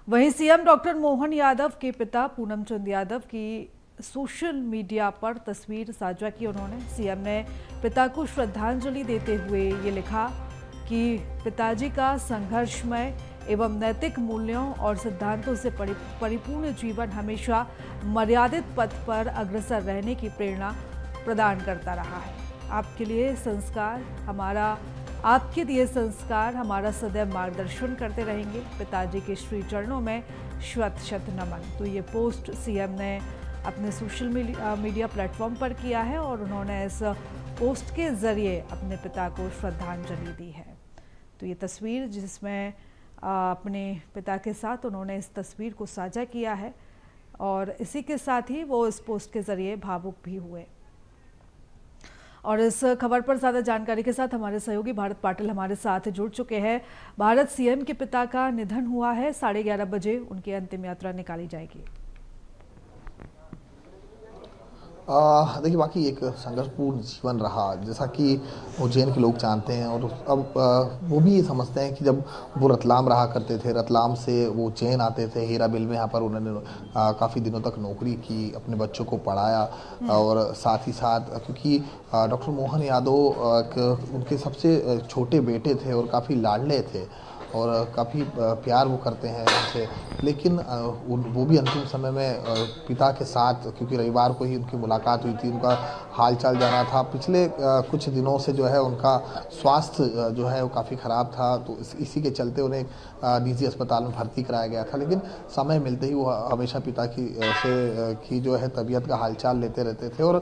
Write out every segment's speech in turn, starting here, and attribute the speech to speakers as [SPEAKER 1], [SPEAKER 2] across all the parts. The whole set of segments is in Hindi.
[SPEAKER 1] वहीं सीएम डॉक्टर मोहन यादव के पिता पूनम चंद यादव की सोशल मीडिया पर तस्वीर साझा की उन्होंने। सीएम ने पिता को श्रद्धांजलि देते हुए ये लिखा कि पिताजी का संघर्षमय एवं नैतिक मूल्यों और सिद्धांतों से परिपूर्ण जीवन हमेशा मर्यादित पथ पर अग्रसर रहने की प्रेरणा प्रदान करता रहा है। आपके लिए संस्कार हमारा आपके दिए संस्कार हमारा सदैव मार्गदर्शन करते रहेंगे। पिताजी के श्री चरणों में शत शत नमन। तो ये पोस्ट सीएम ने अपने सोशल मीडिया प्लेटफॉर्म पर किया है और उन्होंने इस पोस्ट के जरिए अपने पिता को श्रद्धांजलि दी है। तो ये तस्वीर जिसमें अपने पिता के साथ उन्होंने इस तस्वीर को साझा किया है और इसी के साथ ही वो इस पोस्ट के जरिए भावुक भी हुए। और इस खबर पर ज़्यादा जानकारी के साथ हमारे सहयोगी भारत पाटिल हमारे साथ जुड़ चुके हैं। भारत, सीएम के पिता का निधन हुआ है, 11:30 बजे उनकी अंतिम यात्रा निकाली जाएगी।
[SPEAKER 2] देखिए, बाकी एक संघर्षपूर्ण जीवन रहा, जैसा कि उज्जैन के लोग जानते हैं। और अब वो भी ये समझते हैं कि जब वो रतलाम रहा करते थे, रतलाम से वो उज्जैन आते थे, हीरा बिल में यहाँ पर उन्होंने काफ़ी दिनों तक नौकरी की, अपने बच्चों को पढ़ाया। और साथ ही साथ क्योंकि डॉक्टर मोहन यादव उनके सबसे छोटे बेटे थे और काफ़ी लाडले थे और काफ़ी प्यार वो करते हैं उनसे। लेकिन वो भी अंतिम समय में पिता के साथ, क्योंकि रविवार को ही उनकी मुलाकात हुई थी, उनका हालचाल जाना था। पिछले कुछ दिनों से जो है उनका स्वास्थ्य जो है वो काफ़ी ख़राब था, तो इसी के चलते उन्हें निजी अस्पताल में भर्ती कराया गया था। लेकिन समय मिलते ही वो हमेशा पिता की जो है तबीयत का हालचाल लेते रहते थे। और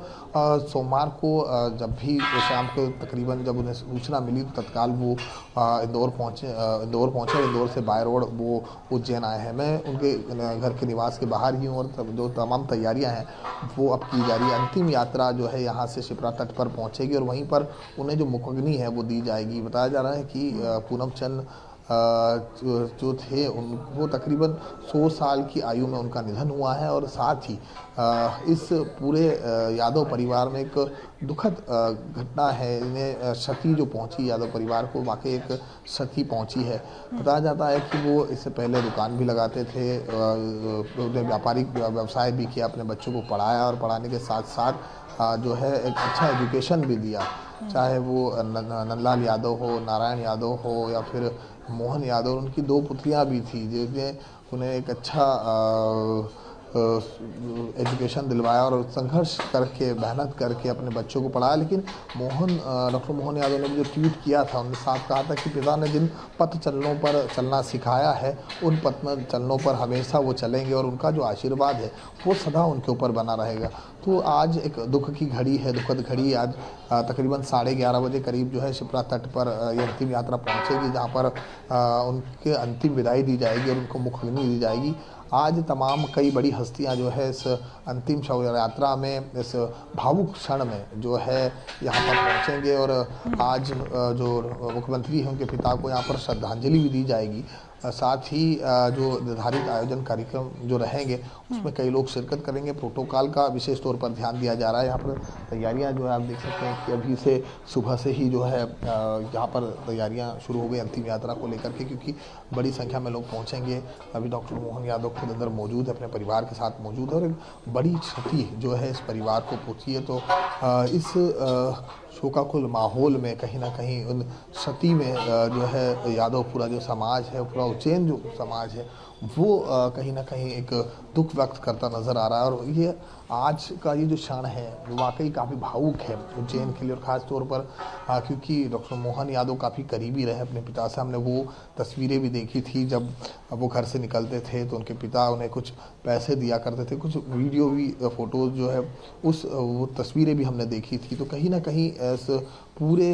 [SPEAKER 2] सोमवार को जब भी शाम को तकरीबन जब उन्हें सूचना मिली तो तत्काल वो इंदौर पहुँचे। इंदौर से बाय रोड वो उज्जैन आए हैं। मैं उनके घर के निवास के बाहर ही हूँ और जो तमाम तैयारियां हैं वो अब की जा रही है। अंतिम यात्रा जो है यहाँ से शिप्रा तट पर पहुँचेगी और वहीं पर उन्हें जो मुखग्नि है वो दी जाएगी। बताया जा रहा है कि पूनम चंद जो थे वो तकरीबन 100 साल की आयु में उनका निधन हुआ है। और साथ ही इस पूरे यादव परिवार में एक दुखद घटना है। इन्हें क्षति जो पहुंची यादव परिवार को, वाकई एक क्षति पहुंची है। बताया जाता है कि वो इससे पहले दुकान भी लगाते थे, उन्हें व्यापारिक व्यवसाय भी किया, अपने बच्चों को पढ़ाया और पढ़ाने के साथ साथ जो है एक अच्छा एजुकेशन भी दिया। चाहे वो नंदलाल यादव हो, नारायण यादव हो या फिर मोहन यादव, उनकी 2 पुत्रियां भी थी जिन्हें उन्हें एक अच्छा एजुकेशन दिलवाया और संघर्ष करके मेहनत करके अपने बच्चों को पढ़ाया। लेकिन डॉक्टर मोहन यादव ने भी जो ट्वीट किया था, उन्होंने साफ कहा था कि पिता ने जिन पथ चलनों पर चलना सिखाया है उन पथ चलनों पर हमेशा वो चलेंगे और उनका जो आशीर्वाद है वो सदा उनके ऊपर बना रहेगा। तो आज एक दुख की घड़ी है, दुखद घड़ी। आज तकरीबन 11:30 बजे करीब जो है शिप्रा तट पर ये अंतिम यात्रा पहुंचेगी, जहां पर उनके अंतिम विदाई दी जाएगी और उनको मुखग्नि दी जाएगी। आज तमाम कई बड़ी हस्तियां जो है इस अंतिम शव यात्रा में, इस भावुक क्षण में जो है यहाँ पर पहुँचेंगे। और आज जो मुख्यमंत्री हैं उनके पिता को यहाँ पर श्रद्धांजलि भी दी जाएगी। साथ ही जो निर्धारित आयोजन कार्यक्रम जो रहेंगे उसमें कई लोग शिरकत करेंगे। प्रोटोकॉल का विशेष तौर पर ध्यान दिया जा रहा है। यहाँ पर तैयारियाँ जो है आप देख सकते हैं कि अभी से सुबह से ही जो है यहाँ पर तैयारियाँ शुरू हो गई अंतिम यात्रा को लेकर के, क्योंकि बड़ी संख्या में लोग पहुँचेंगे। अभी डॉक्टर मोहन यादव खुद अंदर मौजूद है, अपने परिवार के साथ मौजूद है और एक बड़ी क्षति जो है इस परिवार को पहुँची है। तो इस शोकाकुल माहौल में कहीं ना कहीं उन क्षति में जो है यादव पूरा जो समाज है, पूरा उज्जैन जो समाज है वो कहीं ना कहीं एक दुख व्यक्त करता नज़र आ रहा है। और ये आज का ये जो क्षण है वो वाकई काफ़ी भावुक है उज्जैन के लिए। और ख़ास तौर पर क्योंकि डॉक्टर मोहन यादव काफ़ी करीबी रहे अपने पिता से। हमने वो तस्वीरें भी देखी थी जब वो घर से निकलते थे तो उनके पिता उन्हें कुछ पैसे दिया करते थे, कुछ वीडियो भी फोटोज़ जो है वो तस्वीरें भी हमने देखी थी। तो कहीं ना कहीं इस पूरे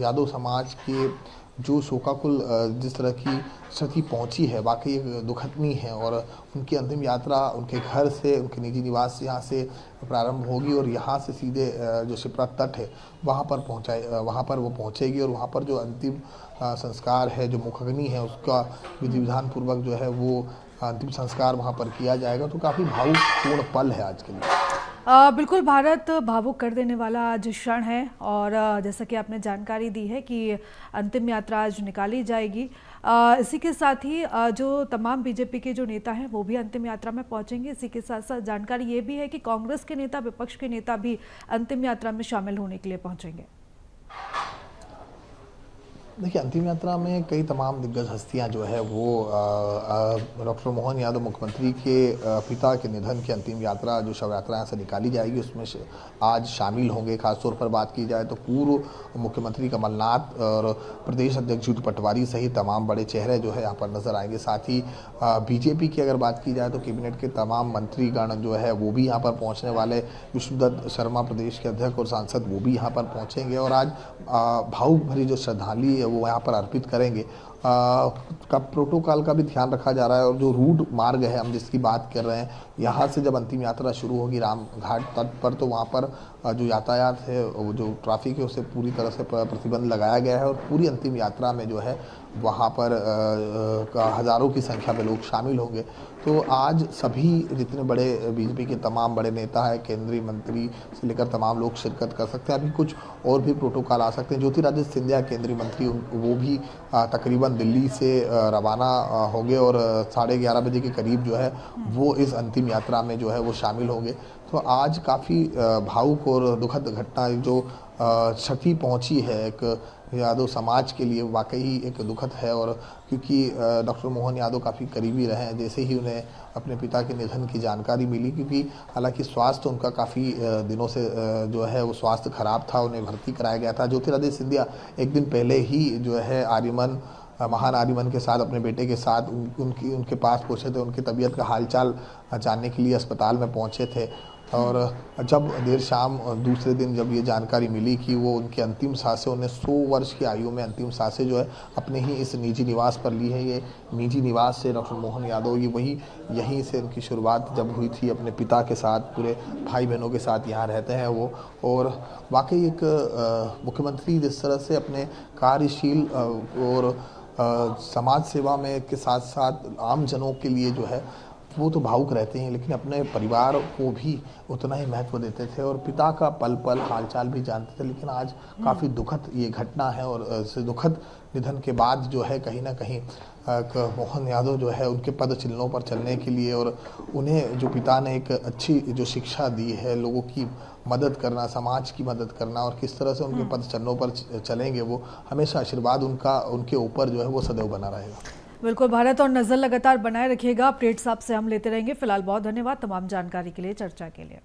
[SPEAKER 2] यादव समाज के जो शोकाकुल जिस तरह की क्षति पहुंची है वाकई एक दुखदनी है। और उनकी अंतिम यात्रा उनके घर से, उनके निजी निवास से यहाँ से प्रारंभ होगी और यहाँ से सीधे जो शिप्रा तट है वहाँ पर वो पहुँचेगी। और वहाँ पर जो अंतिम संस्कार है, जो मुखग्नि है, उसका विधि विधान पूर्वक जो है वो अंतिम संस्कार वहाँ पर किया जाएगा। तो काफ़ी भावुकपूर्ण पल है आज के लिए।
[SPEAKER 1] बिल्कुल भारत, भावुक कर देने वाला आज क्षण है और जैसा कि आपने जानकारी दी है कि अंतिम यात्रा आज निकाली जाएगी। इसी के साथ ही जो तमाम बीजेपी के जो नेता हैं वो भी अंतिम यात्रा में पहुंचेंगे। इसी के साथ साथ जानकारी ये भी है कि कांग्रेस के नेता, विपक्ष के नेता भी अंतिम यात्रा में शामिल होने के लिए पहुंचेंगे।
[SPEAKER 2] देखिए, अंतिम यात्रा में कई तमाम दिग्गज हस्तियां जो है वो डॉक्टर मोहन यादव मुख्यमंत्री के पिता के निधन की अंतिम यात्रा जो शव यात्रा यहाँ से निकाली जाएगी उसमें आज शामिल होंगे। खासतौर पर बात की जाए तो पूर्व मुख्यमंत्री कमलनाथ और प्रदेश अध्यक्ष जीतू पटवारी सहित तमाम बड़े चेहरे जो है यहाँ पर नजर आएंगे। साथ ही बीजेपी की अगर बात की जाए तो कैबिनेट के तमाम मंत्रीगण जो है वो भी यहाँ पर पहुँचने वाले। विष्णुदत्त शर्मा प्रदेश के अध्यक्ष और सांसद वो भी यहाँ पर पहुँचेंगे और आज भावुक भरी जो श्रद्धांजलि वो यहाँ पर अर्पित करेंगे। का प्रोटोकॉल का भी ध्यान रखा जा रहा है और जो रूट मार्ग है हम जिसकी बात कर रहे हैं, यहाँ से जब अंतिम यात्रा शुरू होगी राम घाट तट पर, तो वहाँ पर जो यातायात है, वो जो ट्रैफिक है, उसे पूरी तरह से प्रतिबंध लगाया गया है और पूरी अंतिम यात्रा में जो है वहाँ पर हज़ारों की संख्या में लोग शामिल होंगे। तो आज सभी जितने बड़े बीजेपी के तमाम बड़े नेता हैं, केंद्रीय मंत्री से लेकर तमाम लोग शिरकत कर सकते हैं। अभी कुछ और भी प्रोटोकॉल आ सकते हैं। ज्योतिरादित्य सिंधिया केंद्रीय मंत्री वो भी तकरीबन दिल्ली से रवाना होंगे और 11:30 बजे के करीब जो है वो इस अंतिम यात्रा में जो है वो शामिल होंगे। तो आज काफ़ी भावुक और दुखद घटना जो क्षति पहुंची है एक यादव समाज के लिए, वाकई एक दुखद है। और क्योंकि डॉक्टर मोहन यादव काफ़ी करीबी रहे हैं, जैसे ही उन्हें अपने पिता के निधन की जानकारी मिली, क्योंकि हालांकि स्वास्थ्य उनका काफ़ी दिनों से जो है वो स्वास्थ्य खराब था, उन्हें भर्ती कराया गया था। ज्योतिरादित्य सिंधिया एक दिन पहले ही जो है आर्यमन, महान आर्यमन के साथ, अपने बेटे के साथ उनके पास पहुँचे थे, उनकी तबीयत का हालचाल जानने के लिए अस्पताल में पहुँचे थे। और जब देर शाम दूसरे दिन जब ये जानकारी मिली कि वो उनकी अंतिम सांसें, उन्हें 100 वर्ष की आयु में अंतिम सांसें जो है अपने ही इस निजी निवास पर ली है। ये निजी निवास से डॉक्टर मोहन यादव यहीं से उनकी शुरुआत जब हुई थी, अपने पिता के साथ, पूरे भाई बहनों के साथ यहाँ रहते हैं वो। और वाकई एक मुख्यमंत्री जिस तरह से अपने कार्यशील और समाज सेवा में के साथ साथ आम जनों के लिए जो है वो तो भावुक रहते हैं, लेकिन अपने परिवार को भी उतना ही महत्व देते थे और पिता का पल पल हालचाल भी जानते थे। लेकिन आज काफ़ी दुखद ये घटना है और इस दुखद निधन के बाद जो है कहीं ना कहीं मोहन यादव जो है उनके पद चिन्हों पर चलने के लिए और उन्हें जो पिता ने एक अच्छी जो शिक्षा दी है, लोगों की मदद करना, समाज की मदद करना और किस तरह से उनके पद चिन्हों पर चलेंगे, वो हमेशा आशीर्वाद उनके ऊपर जो है वो सदैव बना रहेगा।
[SPEAKER 1] बिल्कुल भारत, और नजर लगातार बनाए रखिएगा। अपडेट्स आपसे हम लेते रहेंगे। फिलहाल बहुत धन्यवाद तमाम जानकारी के लिए, चर्चा के लिए।